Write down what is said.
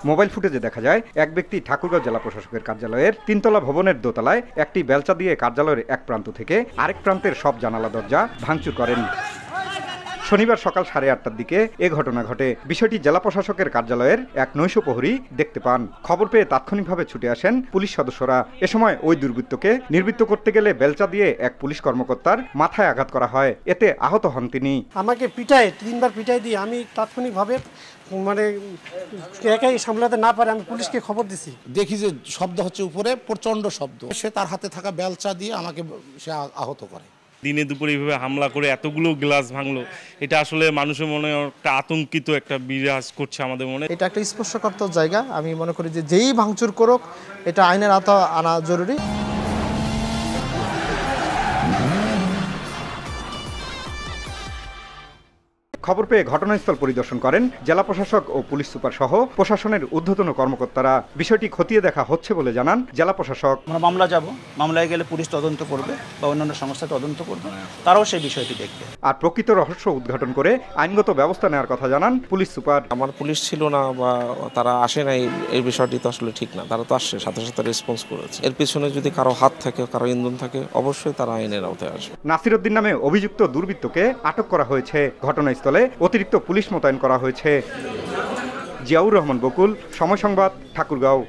Mobile ফুটেজে দেখা যায় এক ব্যক্তি ঠাকুরগাঁও জেলা প্রশাসকের কার্যালয়ের 3 তলা ভবনের দোতলায় একটি বেলচা দিয়ে কার্যালয়ের এক প্রান্ত থেকে আরেক প্রান্তের সব জানালা দরজা ভাঙচুর করেন। শনিবার সকাল 8:30টার দিকে এ ঘটনা ঘটে। বিষয়টি জেলা প্রশাসকের কার্যালয়ের এক নৈশ প্রহরী দেখতে পান। খবর পেয়ে তাৎক্ষণিকভাবে ছুটে আসেন পুলিশ সদস্যরা। এ সময় ওই দুর্বৃত্তকে নির্বৃত্ত করতে গেলে বেলচা দিয়ে এক পুলিশ কর্মকর্তার মাথায় আঘাত করা হয়। এতে আহত হন তিনি। আমাকে পিটায় 3বার পিটাই দিয়ে আমি তাৎক্ষণিকভাবে একাই সামলাতে না পারে আমি পুলিশকে খবর দিছি। দেখি যে শব্দ হচ্ছে উপরে, প্রচন্ড শব্দ। সে তার হাতে থাকা বেলচা দিয়ে আমাকে সে আহত করে। দিনে দুপুরে এইভাবে হামলা করে এতগুলো গ্লাস ভাঙলো, এটা আসলে মানুষের মনে একটা আতঙ্কিত একটা বিরাজ করছে আমাদের মনে। এটা একটা স্পর্শকাতর জায়গা। আমি মনে করি যে যেই ভাঙচুর করুক এটা আইনের আওতায় আনা জরুরি। খবর পেয়ে ঘটনাস্থল পরিদর্শন করেন জেলা প্রশাসক ও পুলিশ সুপার সহ প্রশাসনের ঊর্ধ্বতন কর্মকর্তারা। বিষয়টি খতিয়ে দেখা হচ্ছে বলে জানান জেলা প্রশাসক। আমরা মামলা যাব, মামলায় গেলে পুলিশ তদন্ত করবে বা অন্যান্য সংস্থা তদন্ত করবে, তারাও সেই বিষয়টি দেখবে। আর প্রকৃত রহস্য উদ্ঘাটন করে আইনগত ব্যবস্থা নেওয়ার কথা জানান পুলিশ সুপার। আমার পুলিশ ছিল না বা তারা আসে নাই, এই বিষয়টি তো আসলে ঠিক না। তারা তো আসছে, সাথে সাথে রেসপন্স করেছে। এর পিছনে যদি কারো হাত থাকে, কারো ইন্ধন থাকে, অবশ্যই তারা আইনের আওতায় আসবে। নাসির উদ্দিন নামে অভিযুক্ত দুর্বৃত্তকে আটক করা হয়েছে। ঘটনাস্থলে অতিরিক্ত পুলিশ মোতায়েন করা হয়েছে। জিয়াউর রহমান বকুল, সময় সংবাদ, ঠাকুরগাঁও।